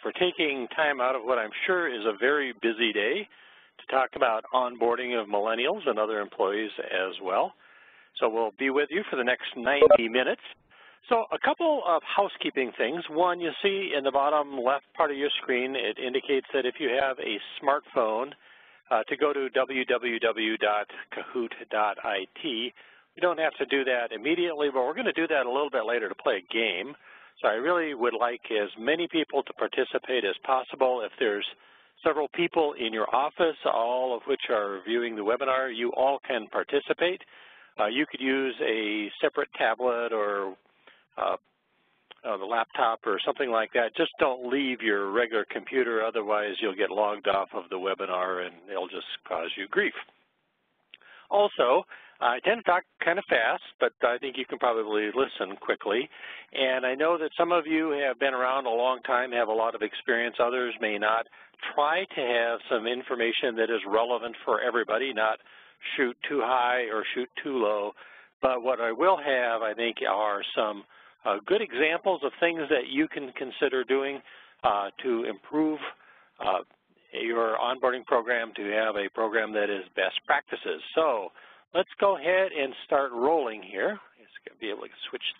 for taking time out of what I'm sure is a very busy day to talk about onboarding of millennials and other employees as well. So we'll be with you for the next 90 minutes. So a couple of housekeeping things. One, you see in the bottom left part of your screen, it indicates that if you have a smartphone, to go to www.kahoot.it. You don't have to do that immediately, but we're going to do that a little bit later to play a game. So I really would like as many people to participate as possible. If there's several people in your office, all of which are viewing the webinar, you all can participate. You could use a separate tablet or the laptop or something like that. Just don't leave your regular computer, otherwise you'll get logged off of the webinar and it'll just cause you grief. Also, I tend to talk kind of fast, but I think you can probably listen quickly. And I know that some of you have been around a long time, have a lot of experience. Others may not. Try to have some information that is relevant for everybody, not shoot too high or shoot too low. But what I will have, I think, are some good examples of things that you can consider doing to improve your onboarding program, to have a program that is best practices. So let's go ahead and start rolling here. Just going to be able to switch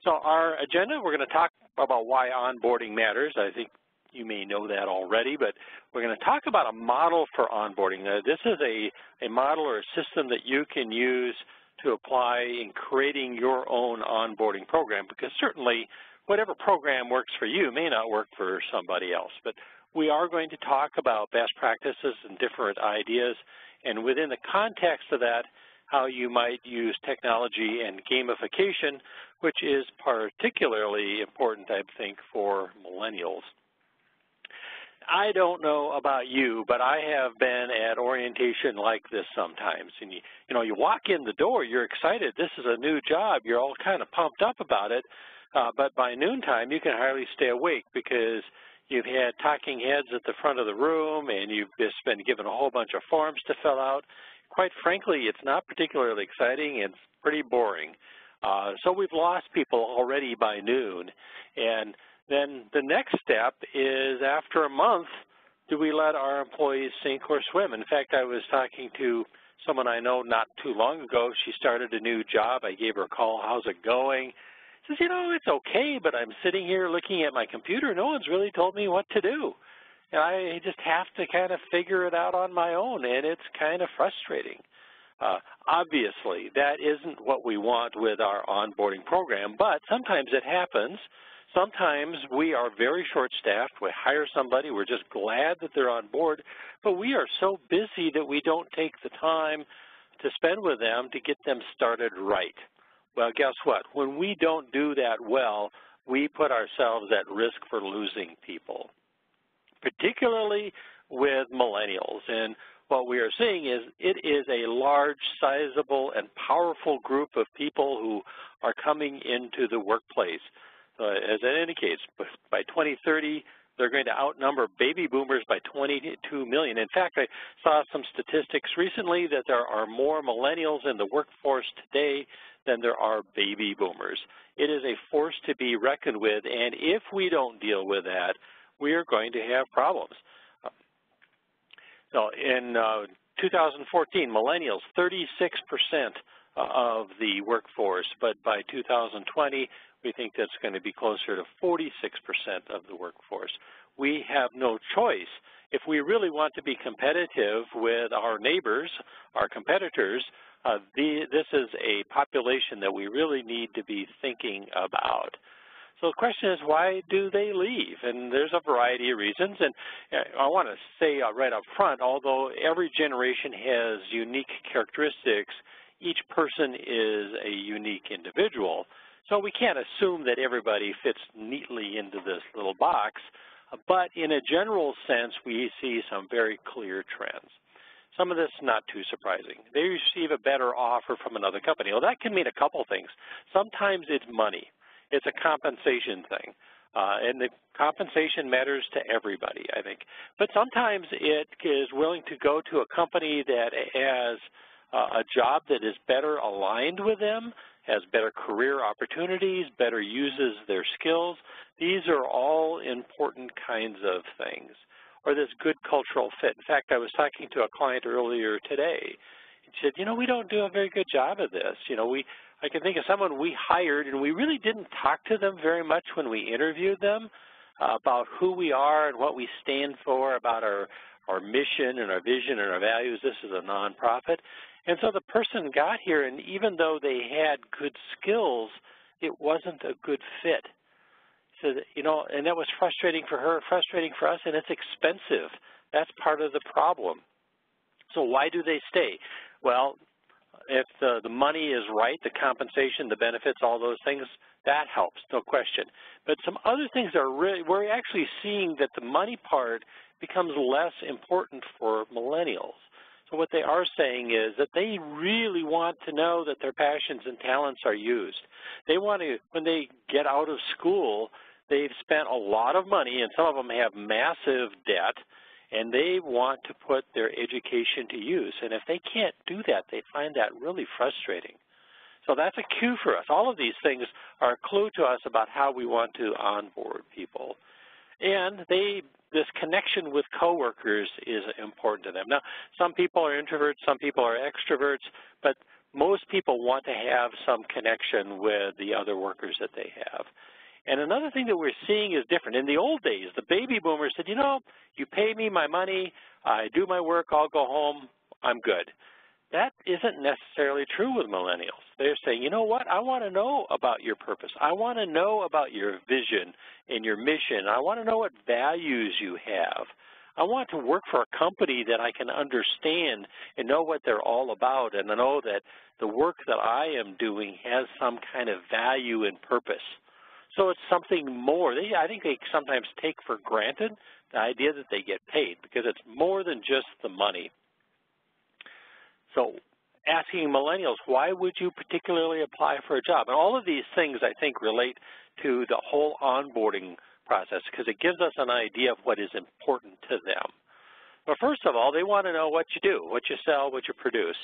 so our agenda, we're going to talk about why onboarding matters. I think you may know that already, but we're going to talk about a model for onboarding. This is a model or a system that you can use to apply in creating your own onboarding program, because certainly whatever program works for you may not work for somebody else. But we are going to talk about best practices and different ideas, and within the context of that, how you might use technology and gamification, which is particularly important, I think, for millennials. I don't know about you, but I have been at orientation like this sometimes. And you walk in the door, you're excited. This is a new job. You're all kind of pumped up about it. But by noontime, you can hardly stay awake because you've had talking heads at the front of the room and you've just been given a whole bunch of forms to fill out. Quite frankly, it's not particularly exciting. It's pretty boring. So we've lost people already by noon. And then the next step is, after a month, do we let our employees sink or swim? In fact, I was talking to someone I know not too long ago. She started a new job. I gave her a call. How's it going? She says, it's okay, but I'm sitting here looking at my computer. No one's really told me what to do. And I just have to kind of figure it out on my own, and it's kind of frustrating. Obviously, that isn't what we want with our onboarding program, but sometimes it happens. Sometimes we are very short-staffed. We hire somebody. We're just glad that they're on board, but we are so busy that we don't take the time to spend with them to get them started right. Well, guess what? When we don't do that well, we put ourselves at risk for losing people, particularly with millennials. And what we are seeing is it is a large, sizable, and powerful group of people who are coming into the workplace. As it indicates, by 2030, they're going to outnumber baby boomers by 22 million. In fact, I saw some statistics recently that there are more millennials in the workforce today than there are baby boomers. It is a force to be reckoned with, and if we don't deal with that, we are going to have problems. So in 2014, millennials, 36% of the workforce, but by 2020, we think that's going to be closer to 46% of the workforce. We have no choice. If we really want to be competitive with our neighbors, our competitors, this is a population that we really need to be thinking about. So the question is, why do they leave? And there's a variety of reasons. And I want to say right up front, although every generation has unique characteristics, each person is a unique individual. So we can't assume that everybody fits neatly into this little box, but in a general sense, we see some very clear trends. Some of this not too surprising. They receive a better offer from another company. Well, that can mean a couple things. Sometimes it's money. It's a compensation thing, and the compensation matters to everybody, I think. But sometimes it is willing to go to a company that has a job that is better aligned with them, has better career opportunities, better uses their skills, These are all important kinds of things. Or this good cultural fit. In fact, I was talking to a client earlier today. He said, you know, we don't do a very good job of this. You know, I can think of someone we hired, and we really didn't talk to them very much when we interviewed them about who we are and what we stand for, about our mission and our vision and our values. This is a nonprofit. And so the person got here, and even though they had good skills, it wasn't a good fit. So, you know, and that was frustrating for her, frustrating for us, and it's expensive. That's part of the problem. So why do they stay? Well, if the money is right, the compensation, the benefits, all those things, that helps, no question. But some other things are really, we're actually seeing that the money part becomes less important for millennials. So what they are saying is that they really want to know that their passions and talents are used. They want to, when they get out of school, they've spent a lot of money, and some of them have massive debt, and they want to put their education to use. And if they can't do that, they find that really frustrating. So that's a cue for us. All of these things are a clue to us about how we want to onboard people. And this connection with coworkers is important to them. Now, some people are introverts, some people are extroverts, but most people want to have some connection with the other workers that they have. And another thing that we're seeing is different. In the old days, the baby boomers said, you know, you pay me my money, I do my work, I'll go home, I'm good. That isn't necessarily true with millennials. They're saying, you know what, I want to know about your purpose. I want to know about your vision and your mission. I want to know what values you have. I want to work for a company that I can understand and know what they're all about, and know that the work that I am doing has some kind of value and purpose. So it's something more. I think they sometimes take for granted the idea that they get paid, because it's more than just the money. So asking millennials, why would you particularly apply for a job? And all of these things, I think, relate to the whole onboarding process, because it gives us an idea of what is important to them. But first of all, they want to know what you do, what you sell, what you produce.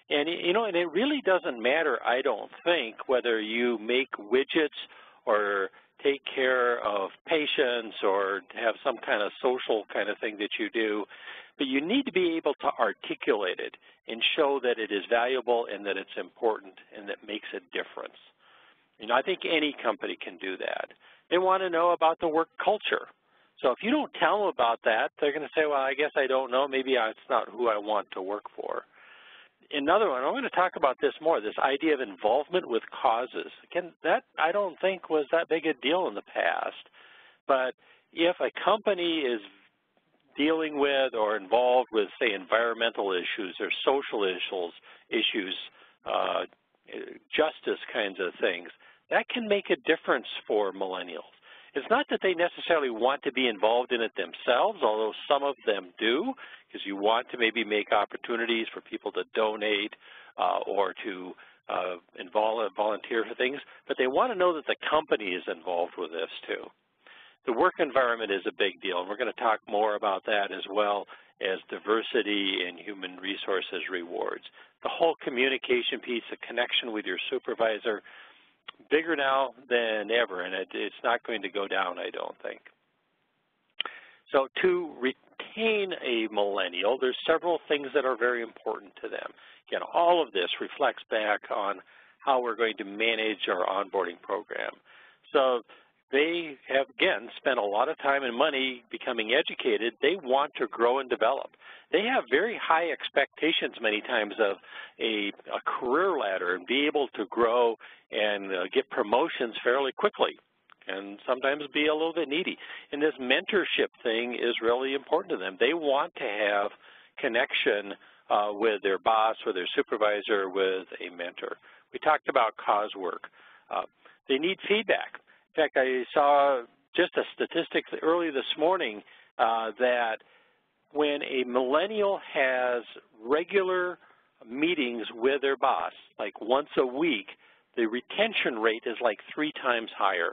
And, you know, and it really doesn't matter, I don't think, whether you make widgets or take care of patients or have some kind of social kind of thing that you do, but you need to be able to articulate it and show that it is valuable and that it's important and that makes a difference. You know, I think any company can do that. They want to know about the work culture. So if you don't tell them about that, they're going to say, well, I guess I don't know. Maybe it's not who I want to work for. Another one, I'm going to talk about this more, this idea of involvement with causes. Again, that I don't think was that big a deal in the past. But if a company is dealing with or involved with, say, environmental issues or social issues, justice kinds of things, that can make a difference for millennials. It's not that they necessarily want to be involved in it themselves, although some of them do, because you want to maybe make opportunities for people to donate or to volunteer for things, but they want to know that the company is involved with this too. The work environment is a big deal, and we're going to talk more about that as well as diversity and human resources rewards. The whole communication piece, the connection with your supervisor, bigger now than ever, and it's not going to go down, I don't think. So to retain a millennial, there's several things that are very important to them. Again, all of this reflects back on how we're going to manage our onboarding program. So they have, again, spent a lot of time and money becoming educated. They want to grow and develop. They have very high expectations many times of a career ladder and be able to grow and get promotions fairly quickly, and sometimes be a little bit needy. And this mentorship thing is really important to them. They want to have connection with their boss or their supervisor, with a mentor. We talked about cause work. They need feedback. In fact, I saw just a statistic early this morning that when a millennial has regular meetings with their boss, like once a week, the retention rate is like 3 times higher.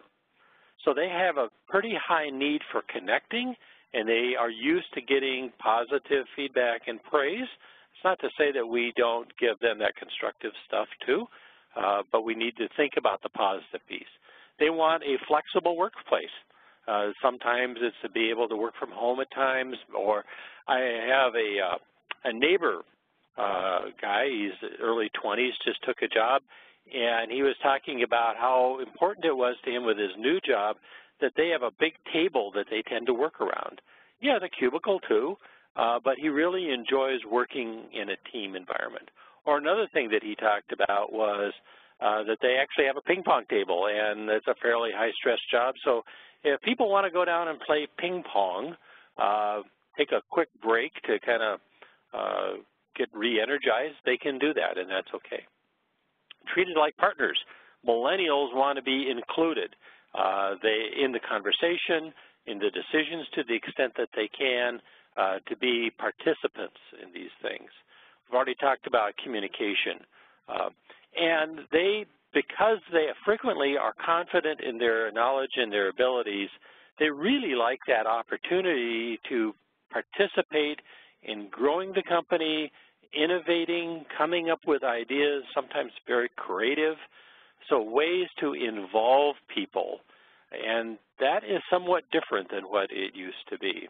So they have a pretty high need for connecting, and they are used to getting positive feedback and praise. It's not to say that we don't give them that constructive stuff too, but we need to think about the positive piece. They want a flexible workplace. Sometimes it's to be able to work from home at times, or I have a neighbor guy, he's early 20s, just took a job, and he was talking about how important it was to him with his new job that they have a big table that they tend to work around. Yeah, the cubicle too, but he really enjoys working in a team environment. Or another thing that he talked about was that they actually have a ping pong table, and it's a fairly high-stress job. So if people want to go down and play ping pong, take a quick break to kind of get re-energized, they can do that, and that's okay. Treated like partners. Millennials want to be included in the conversation, in the decisions to the extent that they can, to be participants in these things. We've already talked about communication. And because they frequently are confident in their knowledge and their abilities, they really like that opportunity to participate in growing the company, innovating, coming up with ideas, sometimes very creative, so ways to involve people. And that is somewhat different than what it used to be.